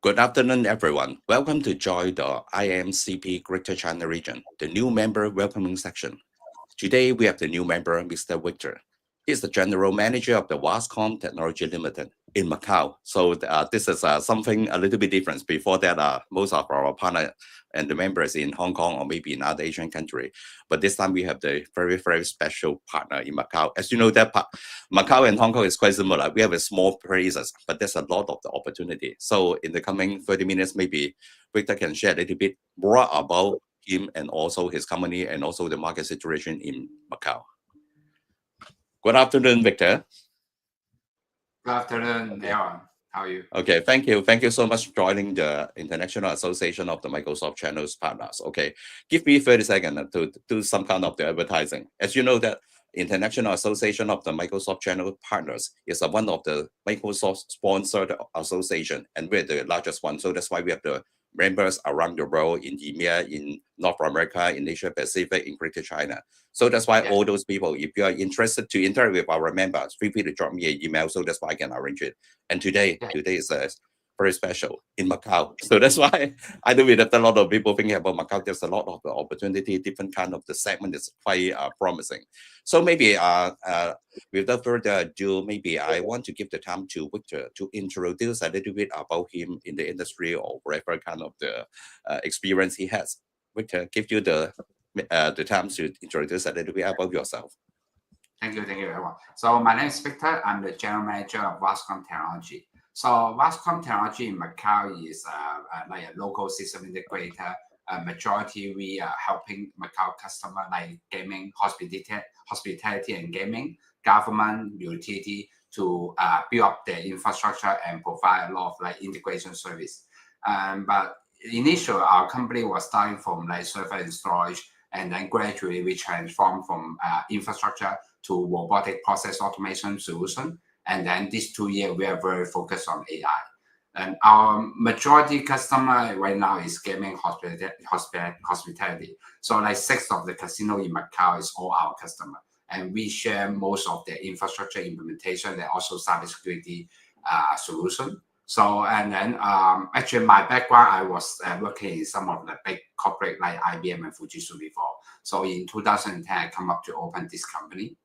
Good afternoon, everyone. Welcome to join the IAMCP Greater China region, the new member welcoming section. Today, we have the new member, Mr. Victor. He's the general manager of the Vastcom Technology Limited in Macau. So this is something a little bit different. Before that, most of our partner and the members in Hong Kong or maybe in other Asian country. But this time we have the very, very special partner in Macau. As you know, that Macau and Hong Kong is quite similar. We have a small places, but there's a lot of the opportunity. So in the coming 30 minutes, maybe Victor can share a little bit more about him and also his company and also the market situation in Macau. Good afternoon, Victor. Good afternoon, Aaron. How are you? Okay, thank you. Thank you so much for joining the International Association of the Microsoft Channels Partners. Okay, give me 30 seconds to do some kind of the advertising. As you know that International Association of the Microsoft Channel Partners is one of the Microsoft sponsored association and we're the largest one. So that's why we have the members around the world in EMEA, in North America, in Asia Pacific, in Greater China. So that's why all those people, if you are interested to interact with our members, feel free to drop me an email. So that's why I can arrange it. And today is very special in Macau. So that's why I do with a lot of people thinking about Macau. There's a lot of opportunity, different kind of the segment is quite promising. So maybe without further ado, maybe I want to give the time to Victor to introduce a little bit about him in the industry or whatever kind of the experience he has. Victor, give you the time to introduce a little bit about yourself. Thank you, everyone. So my name is Victor. I'm the general manager of Vastcom Technology. So Vastcom Technology in Macau is like a local system integrator. Majority we are helping Macau customer like gaming, hospitality and gaming, government, utility to build up their infrastructure and provide a lot of like integration service. But initially, our company was starting from like server and storage, and then gradually we transformed from infrastructure to robotic process automation solution. And then these 2 years, we are very focused on AI. And our majority customer right now is gaming, hospitality. So like 6 of the casino in Macau is all our customer. And we share most of the infrastructure implementation and also cybersecurity solution. So, and then actually my background, I was working in some of the big corporate like IBM and Fujitsu before. So in 2010, I come up to open this company.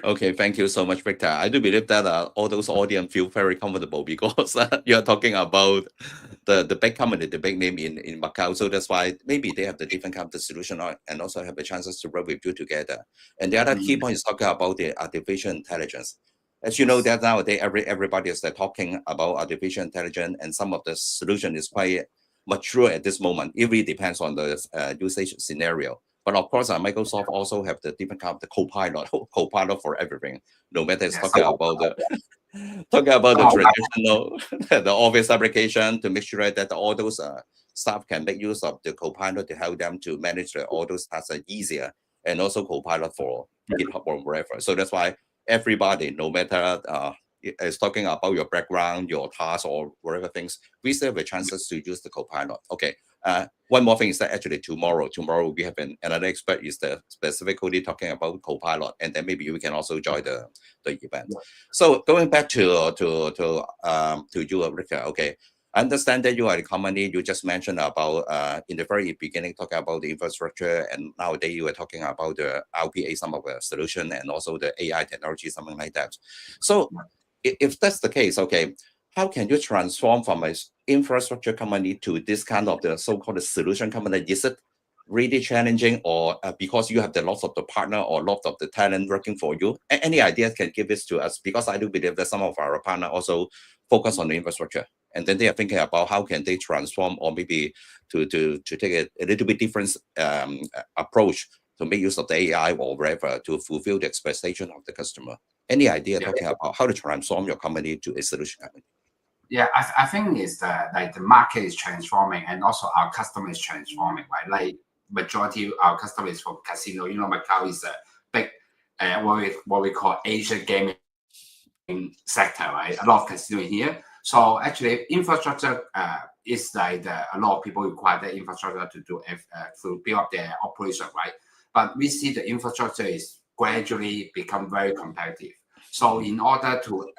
Okay, thank you so much, Victor. I do believe that all those audience feel very comfortable because you're talking about the big company, the big name in Macau. So that's why maybe they have the different kind of solution and also have the chances to work with you together. And the other key point is talking about the artificial intelligence. As you know, that nowadays everybody is talking about artificial intelligence, and some of the solution is quite mature at this moment. It really depends on the usage scenario. But of course, Microsoft also have the different kind of the copilot for everything. No matter it's talking about the traditional the office application to make sure that all those staff can make use of the copilot to help them to manage all those tasks easier, and also copilot for GitHub or wherever. So that's why everybody, no matter is talking about your background, your tasks, or whatever things, we still have a chances to use the copilot. Okay. One more thing is that actually tomorrow we have another expert is the specifically talking about copilot, and then maybe we can also join the event. So going back to you, Richard. Okay, I understand that you are a company. You just mentioned about in the very beginning talking about the infrastructure, and nowadays you are talking about the RPA, some of the solution, and also the AI technology, something like that. So if that's the case, okay, how can you transform from an infrastructure company to this kind of the so-called solution company? Is it really challenging, or because you have the lots of the partner or lots of the talent working for you? Any ideas can give this to us? Because I do believe that some of our partner also focus on the infrastructure, and then they are thinking about how can they transform or maybe to take a little bit different approach to make use of the AI or whatever to fulfill the expectation of the customer. Any idea talking about how to transform your company to a solution company? Yeah, I think it's like the market is transforming and also our customer is transforming, right? Like majority of our customers is from casino. You know, Macau is a big what we call Asian gaming sector, right? A lot of casino here. So actually, infrastructure is like a lot of people require the infrastructure to build up their operation, right? But we see the infrastructure is gradually become very competitive. So in order to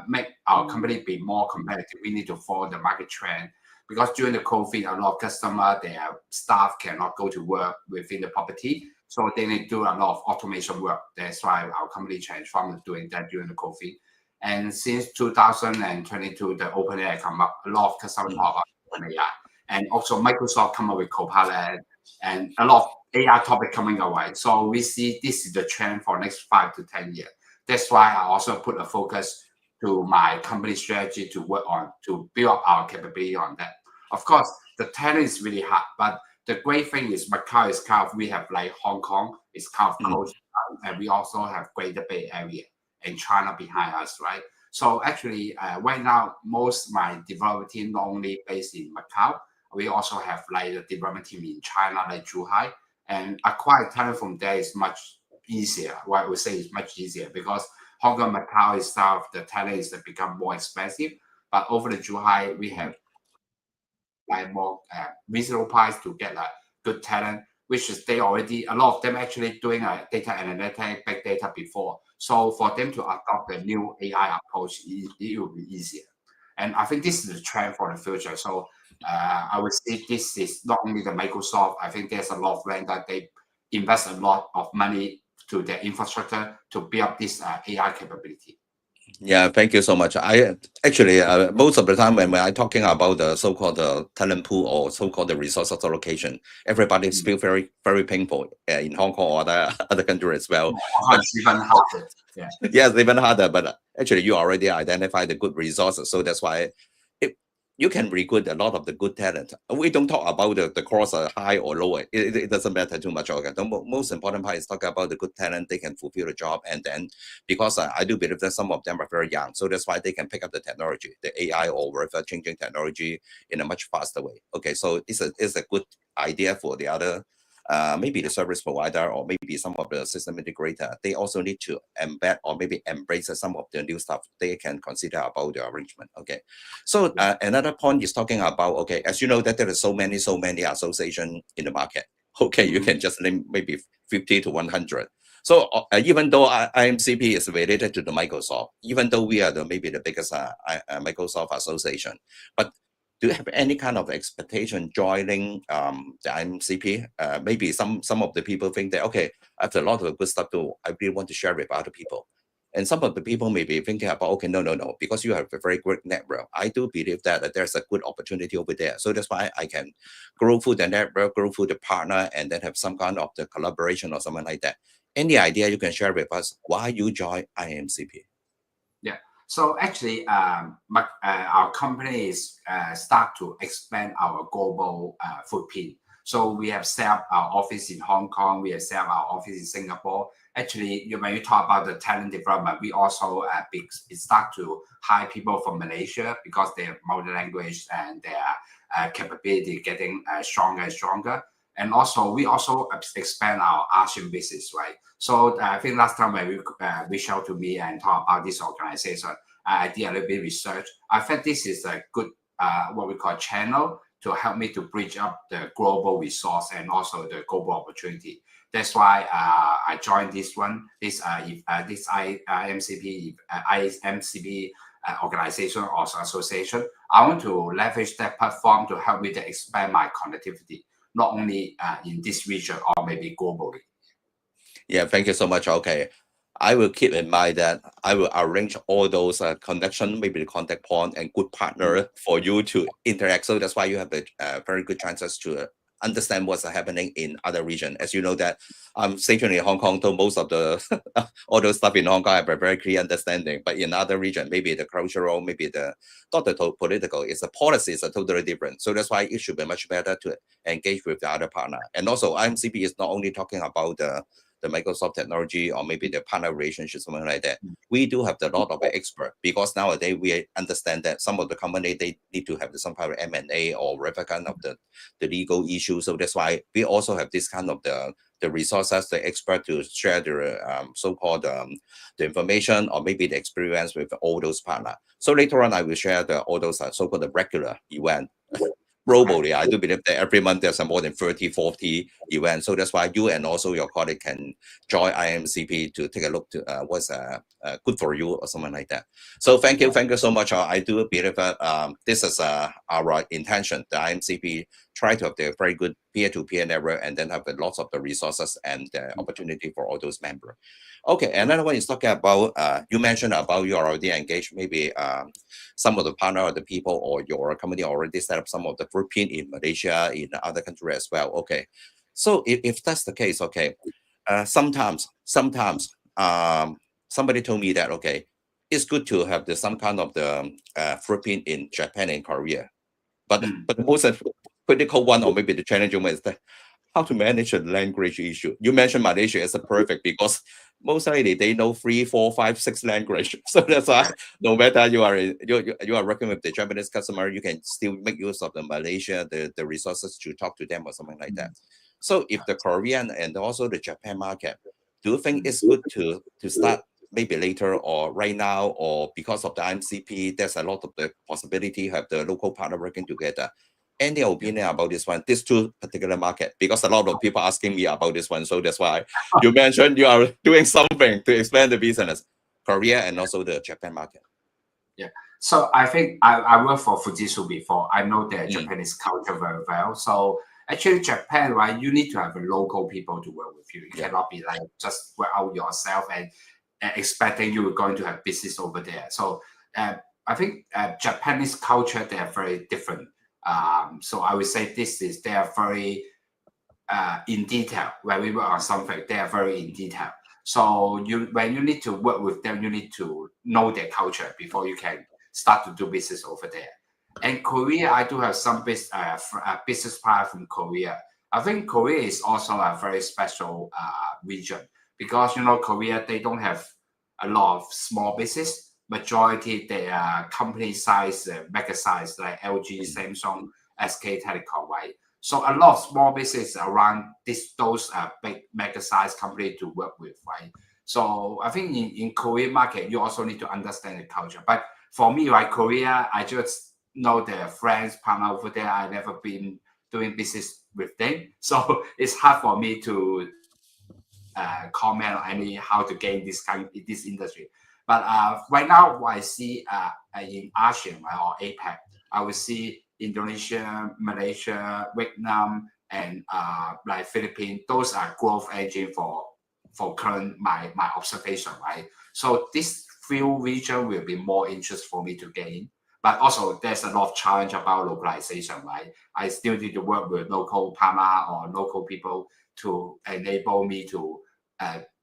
make our company be more competitive, we need to follow the market trend. Because during the COVID, a lot of customers, their staff cannot go to work within the property. So they need to do a lot of automation work. That's why our company changed from doing that during the COVID. And since 2022, the OpenAI come up, a lot of customers talk about OpenAI. And also Microsoft come up with Copilot and a lot of AI topic coming away. So we see this is the trend for next 5 to 10 years. That's why I also put a focus to my company strategy to work on, to build up our capability on that. Of course, the talent is really hard, but the great thing is Macau is kind of, we have like Hong Kong is kind of close, and we also have Greater Bay Area and China behind us, right? So actually, right now, most of my development team not only based in Macau, we also have like the development team in China, like Zhuhai, and acquire talent from there is much easier. What I would say is much easier because Hong Kong, Macau itself, the talent is become more expensive. But over the Zhuhai, we have like more reasonable price to get a good talent, which is they already, a lot of them actually doing a data analytics, big data before. So for them to adopt the new AI approach, it will be easier. And I think this is the trend for the future. So I would say this is not only the Microsoft, I think there's a lot of vendors, they invest a lot of money to their infrastructure to build up this AI capability. Yeah, thank you so much. I actually most of the time when I'm talking about the so-called talent pool or so-called the resource allocation, everybody feel very painful in Hong Kong or other countries as well. It's even harder. Yeah. Yes, even harder. But actually, you already identified the good resources, so that's why you can recruit a lot of the good talent. We don't talk about the cost high or lower. It doesn't matter too much. Okay. The most important part is talk about the good talent. They can fulfill the job. And then because I do believe that some of them are very young. So that's why they can pick up the technology, the AI or whatever changing technology in a much faster way. Okay. So it's a good idea for the other maybe the service provider or maybe some of the system integrator. They also need to embed or maybe embrace some of the new stuff they can consider about the arrangement. Okay. So another point is talking about, okay, as you know that there are so many associations in the market. Okay, you can just name maybe 50 to 100. So even though IAMCP is related to the Microsoft, even though we are maybe the biggest Microsoft association, but do you have any kind of expectation joining the IAMCP? Maybe some of the people think that, okay, I have a lot of good stuff to, I really want to share with other people. And some of the people may be thinking about, okay, no, because you have a very great network. I do believe that there's a good opportunity over there. So that's why I can grow through the network, grow through the partner, and then have some kind of the collaboration or something like that. Any idea you can share with us why you join IAMCP? Yeah. So actually, our company is start to expand our global footprint. So we have set up our office in Hong Kong. We have set up our office in Singapore. Actually, when you talk about the talent development, we also start to hire people from Malaysia because their multi-language and their capability getting stronger and stronger. And also, we also expand our ASEAN business, right? So I think last time when you reached out to me and talk about this organization, I did a little bit of research. I think this is a good, what we call channel to help me to bridge up the global resource and also the global opportunity. That's why I joined this one, this IAMCP organization or association. I want to leverage that platform to help me to expand my connectivity, not only in this region or maybe globally. Yeah, thank you so much. Okay. I will keep in mind that I will arrange all those connection, maybe the contact point and good partner for you to interact. So that's why you have a very good chances to understand what's happening in other regions. As you know that I'm stationed in Hong Kong, so most of the all those stuff in Hong Kong I have a very clear understanding. But in other region, maybe the cultural, maybe the not the political, it's the policies are totally different. So that's why it should be much better to engage with the other partner. And also IAMCP is not only talking about the Microsoft technology or maybe the partner relationship, something like that. We do have a lot of expert because nowadays we understand that some of the company, they need to have some kind of M&A or whatever kind of the legal issue. So that's why we also have this kind of the resources, the expert to share the so-called the information or maybe the experience with all those partners. So later on, I will share all those so-called the regular event. globally, I do believe that every month there's more than 30, 40 events. So that's why you and also your colleague can join IAMCP to take a look to what's good for you or something like that. So thank you so much. I do believe that this is our intention. The IAMCP try to have the very good peer-to-peer network and then have lots of the resources and the opportunity for all those members. Okay, another one is talking about, you mentioned about you already engaged maybe some of the partner or the people or your company already set up some of the footprint in Malaysia, in other countries as well. Okay, so if that's the case, okay, sometimes somebody told me that, okay, it's good to have some kind of the footprint in Japan and Korea. But the most critical one, or maybe the challenging one, is that how to manage a language issue. You mentioned Malaysia as a perfect because most likely they know 3, 4, 5, 6 language. So that's why no matter you are working with the Japanese customer, you can still make use of the Malaysia, the resources to talk to them or something like that. So if the Korean and also the Japan market, do you think it's good to start maybe later or right now, or because of the IMCP, there's a lot of the possibility have the local partner working together? Any opinion about this one, these two particular market? Because a lot of people asking me about this one, so that's why you mentioned you are doing something to expand the business, Korea and also the Japan market. Yeah, so I think I worked for Fujitsu before. I know the Japanese culture very well. So actually, Japan, right? You need to have local people to work with you. You cannot be like just work out yourself and expecting you're going to have business over there. So I think Japanese culture, they are very different. So I would say they are very in detail. When we work on something, they are very in detail. So when you need to work with them, you need to know their culture before you can start to do business over there. And Korea, I do have some business partner from Korea. I think Korea is also a very special region because Korea, they don't have a lot of small business. Majority they are company size, mega size like LG, Samsung, SK Telecom, right? So a lot of small business around those big mega size company to work with, right? So I think in Korean market, you also need to understand the culture. But for me, right, Korea, I just know their friends, partner over there. I never been doing business with them, so it's hard for me to comment on how to gain this industry. But right now, what I see in ASEAN or APAC, I would see Indonesia, Malaysia, Vietnam, and like Philippines. Those are growth engine for current my observation, right? So this few region will be more interest for me to gain. But also, there's a lot of challenge about localization, right? I still need to work with local partner or local people to enable me to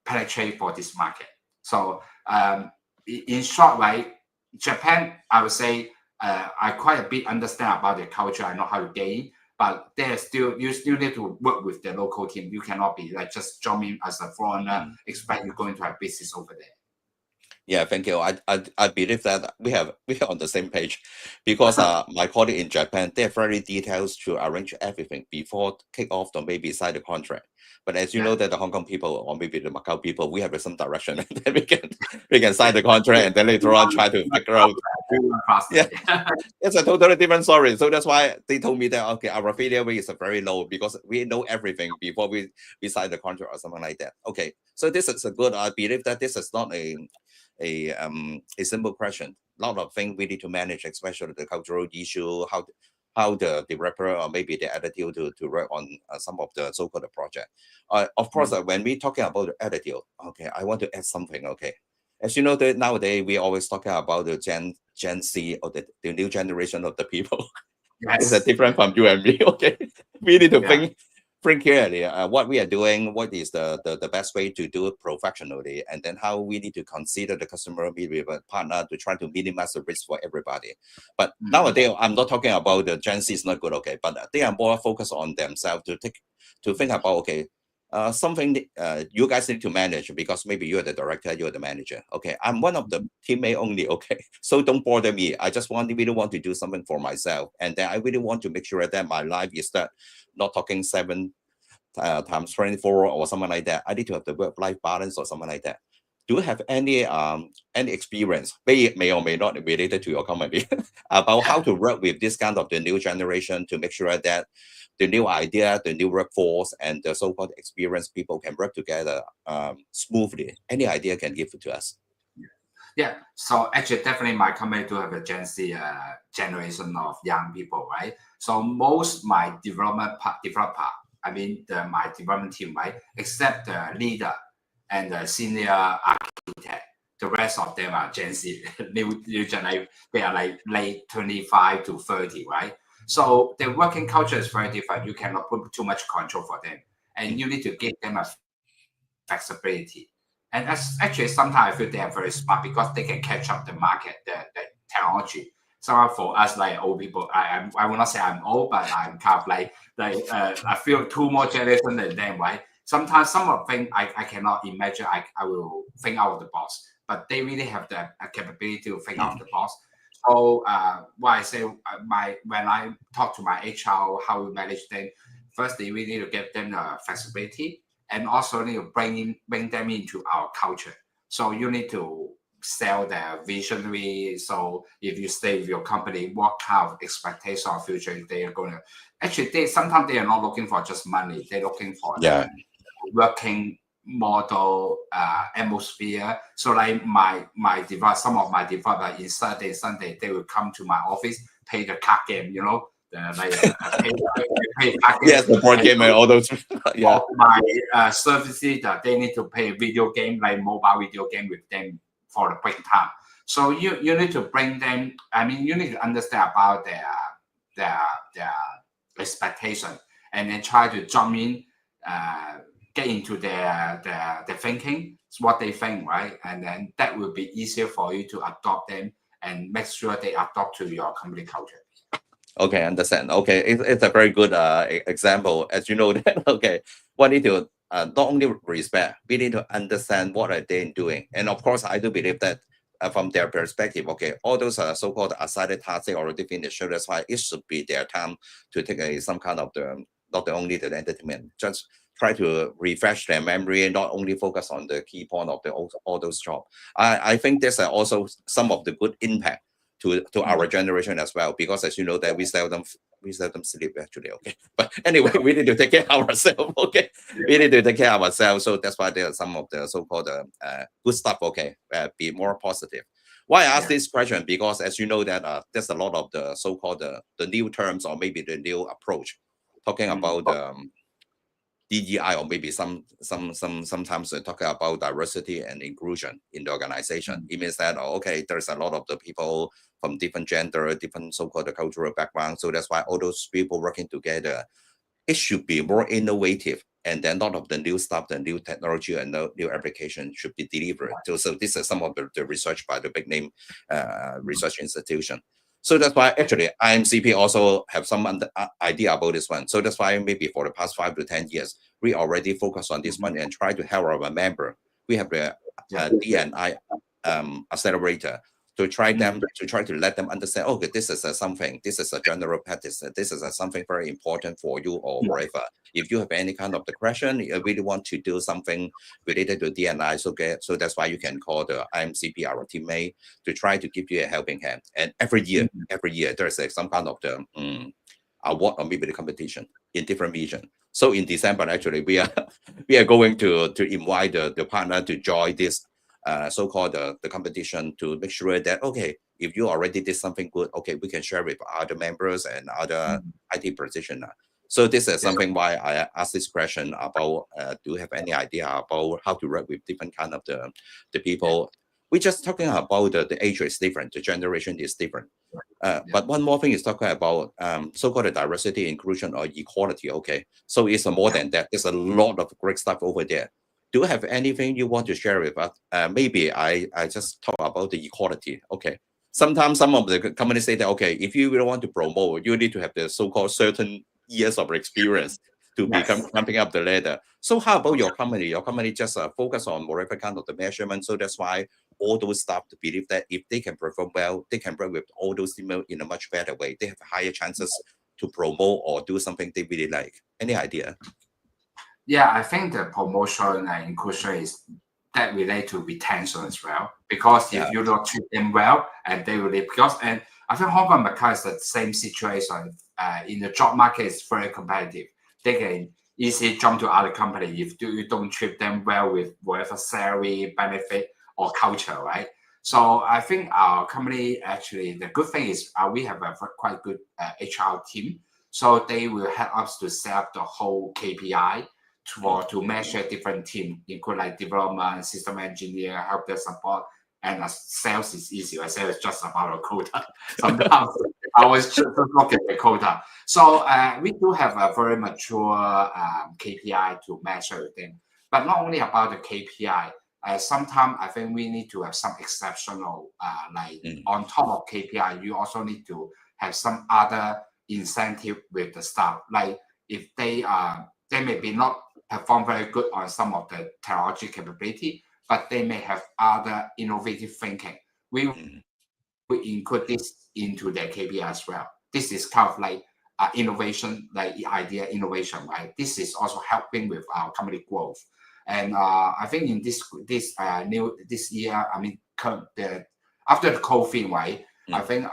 penetrate for this market. So in short, right, Japan, I would say I quite a bit understand about the culture. I know how to gain, but you still need to work with the local team. You cannot be like just jump in as a foreigner, expect you're going to have business over there. Yeah, thank you. I believe that we are on the same page because my colleague in Japan, they're very detailed to arrange everything before kick off or maybe sign the contract. But as you know that the Hong Kong people or maybe the Macau people, we have some direction and then we can sign the contract and then later on try to figure out. Yeah, it's a totally different story. So that's why they told me that, okay, our failure rate is very low because we know everything before we sign the contract or something like that. Okay, so this is a good, I believe that this is not a simple question. A lot of things we need to manage, especially the cultural issue, how the developer or maybe the attitude to work on some of the so-called project. Of course, when we talking about the attitude, okay, I want to add something. Okay, as you know, that nowadays we always talking about the Gen Z or the new generation of the people. Yes. It's different from you and me. Okay, we need to think clearly what we are doing, what is the best way to do it professionally, and then how we need to consider the customer, maybe a partner to try to minimize the risk for everybody. But nowadays, I'm not talking about the Gen Z is not good, okay, but they are more focused on themselves to think about, okay, something you guys need to manage because maybe you're the director, you're the manager. Okay, I'm one of the teammate only. Okay, so don't bother me. I just really want to do something for myself, and then I really want to make sure that my life is that not talking 7 times 24 or something like that. I need to have the work-life balance or something like that. do you have any experience, may or may not related to your company, about how to work with this kind of the new generation to make sure that the new idea, the new workforce, and the so-called experienced people can work together smoothly? Any idea can give it to us? Yeah, so actually, definitely, my company do have a Gen Z generation of young people, right? So most my developer, I mean my development team, right, except the leader and the senior architect, the rest of them are Gen Z, new generation. They are like late 25 to 30, right? So the working culture is very different. You cannot put too much control for them, and you need to give them a flexibility. And that's actually sometimes I feel they are very smart because they can catch up the market, the technology. So for us, like old people, I will not say I'm old, but I'm kind of like I feel 2 more generations than them, right? Sometimes some of things I cannot imagine. I will think out of the box, but they really have the capability to think out of the box. So what I say, when I talk to my HR, how we manage them, firstly we need to give them the flexibility, and also need to bring them into our culture. So you need to sell their visionary. So if you stay with your company, what kind of expectation of future they are going to actually, they sometimes they are not looking for just money. They're looking for Yeah. the working model atmosphere. So like some of my developer in Saturday, Sunday, they will come to my office, play the card game, pay card game. Yes, the board game and all those. Yeah. My services that they need to play video game, like mobile video game with them for the break time. So you need to bring them. I mean, you need to understand about their expectation, and then try to jump in, get into their thinking, what they think, right? And then that will be easier for you to adopt them and make sure they adopt to your company culture. Okay, understand. Okay, it's a very good example. As you know, that okay, we need to not only respect, we need to understand what are they doing, and of course, I do believe that from their perspective, okay, all those so-called assigned tasks they already finished, so that's why it should be their time to take some kind of the not only the entertainment, just try to refresh their memory and not only focus on the key point of the all those jobs. I think there's also some of the good impact to our generation as well, because as you know that we seldom sleep actually, okay, but anyway, we need to take care of ourselves, okay, we need to take care of ourselves. So that's why there are some of the so-called good stuff, okay, be more positive. Why I ask this question, because as you know that there's a lot of the so-called the new terms, or maybe the new approach talking about DEI, or maybe sometimes talking about diversity and inclusion in the organization. It means that okay, there's a lot of the people from different gender, different so-called cultural background. So that's why all those people working together, it should be more innovative, and then a lot of the new stuff, the new technology and the new application should be delivered. So this is some of the research by the big name research institution. So that's why actually IAMCP also have some idea about this one. So that's why maybe for the past 5 to 10 years, we already focus on this one and try to help our member. We have the D&I accelerator to try to let them understand, okay, this is something, this is a general practice, this is something very important for you or whatever. If you have any kind of the question, you really want to do something related to D&I, so that's why you can call the IAMCP, our teammate, to try to give you a helping hand. And every year there's some kind of the award or maybe the competition in different region. So in December, actually, we are going to invite the partner to join this so-called the competition, to make sure that okay, if you already did something good, okay, we can share with other members and other IT practitioners. So this is something why I asked this question about do you have any idea about how to work with different kind of the people? We're just talking about the age is different, the generation is different. But one more thing is talking about so-called diversity, inclusion, or equality. Okay, so it's more than that. There's a lot of great stuff over there. Do you have anything you want to share with us? Maybe I just talk about the equality. Okay, sometimes some of the companies say that okay, if you really want to promote, you need to have the so-called certain years of experience to become climbing up the ladder. So how about your company? Your company just focus on whatever kind of the measurement. So that's why all those staff to believe that if they can perform well, they can work with all those email in a much better way. They have higher chances to promote or do something they really like. Any idea? Yeah, I think the promotion and inclusion is that relate to retention as well. Because if you don't treat them well, and they will leave. And I think Hong Kong and Macau is the same situation. In the job market, it's very competitive. They can easily jump to other company if you don't treat them well with whatever salary, benefit, or culture, right? So I think our company, actually, the good thing is we have a quite good HR team. So they will help us to set up the whole KPI to measure different teams, including like development, system engineer, help desk support, and sales is easy. Sales is just about a quota. Sometimes I was just look at the quota. So we do have a very mature KPI to measure them. But not only about the KPI, sometimes I think we need to have some exceptional, on top of KPI, you also need to have some other incentive with the staff. Like if they may be not perform very good on some of the technology capability, but they may have other innovative thinking. We include this into their KPI as well. This is kind of like innovation, like idea innovation, right? This is also helping with our company growth. And I think in this year, I mean, after the COVID, right? I think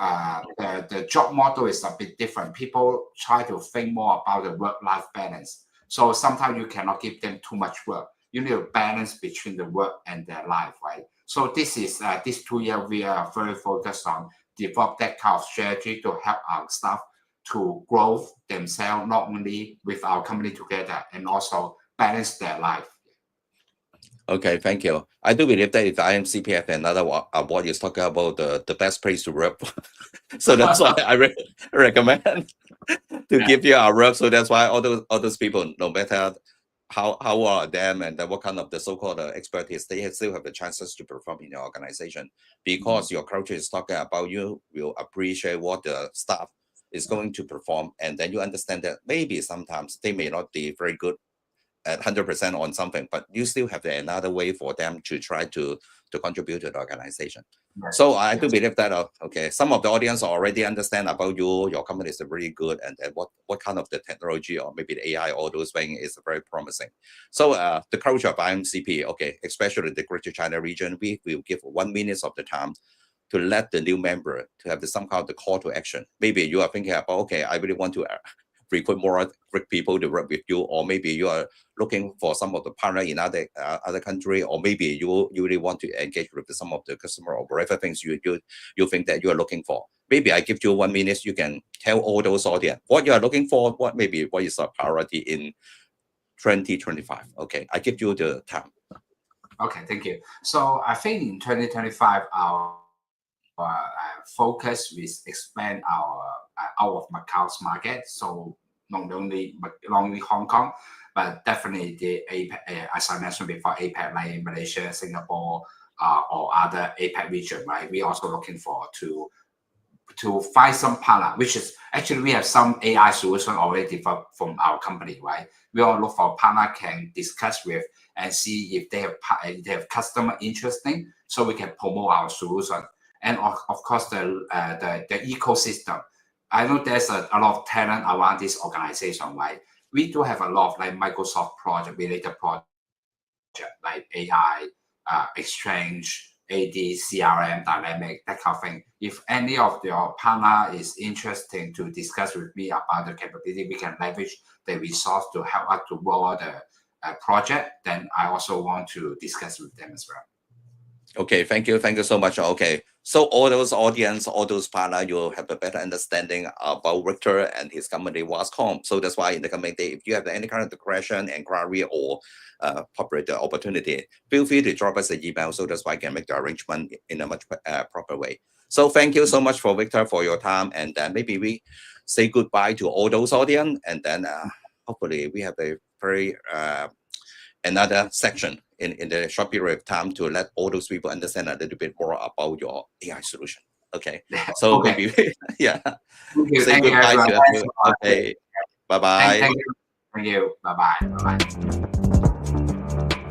the job model is a bit different. People try to think more about the work-life balance. So sometimes you cannot give them too much work. You need a balance between the work and their life, right? So this is this 2 year we are very focused on develop that kind of strategy to help our staff to grow themselves, not only with our company together, and also balance their life. Okay, thank you. I do believe that if IAMCP have another award is talking about the best place to work. So that's why I recommend to give you our work. So that's why all those people, no matter how are them and what kind of the so-called expertise, they still have the chances to perform in your organization, because your culture is talking about you will appreciate what the staff is going to perform, and then you understand that maybe sometimes they may not be very good at 100% on something, but you still have another way for them to try to contribute to the organization. Right. So I do believe that okay, some of the audience already understand about you. Your company is really good, and what kind of the technology or maybe the AI, all those things is very promising. So the culture of IAMCP, okay, especially the Greater China region, we will give 1 minute of the time to let the new member to have some kind of the call to action. Maybe you are thinking about, okay, I really want to recruit more great people to work with you, or maybe you are looking for some of the partner in other country, or maybe you really want to engage with some of the customer or whatever things you think that you are looking for. Maybe I give you 1 minute, you can tell all those audience what you are looking for, what is a priority in 2025. Okay, I give you the time. Okay, thank you. So I think in 2025, our focus is expand our out of Macau's market. So not only Hong Kong, but definitely the APAC, as I mentioned before, APAC, like Malaysia, Singapore, or other APAC region, right? We also looking for to find some partner, which is actually we have some AI solution already developed from our company, right? We all look for a partner can discuss with and see if they have customer interesting, so we can promote our solution. And of course, the ecosystem. I know there's a lot of talent around this organization, right? We do have a lot of like Microsoft related project, like AI, Exchange, AD, CRM, Dynamic, that kind of thing. If any of your partner is interested to discuss with me about the capability, we can leverage the resource to help us to roll out the project. Then I also want to discuss with them as well. Okay, thank you so much. Okay, so all those audience, all those partners, you'll have a better understanding about Victor and his company Vastcom. So that's why in the coming day, if you have any kind of question, inquiry, or corporate opportunity, feel free to drop us an email. So that's why I can make the arrangement in a much proper way. So thank you so much for Victor for your time, and then maybe we say goodbye to all those audience, and then hopefully we have a very another section in the short period of time to let all those people understand a little bit more about your AI solution. Okay, so okay. Maybe yeah. Say goodbye to everyone. Okay, bye bye. Thank you. Bye bye.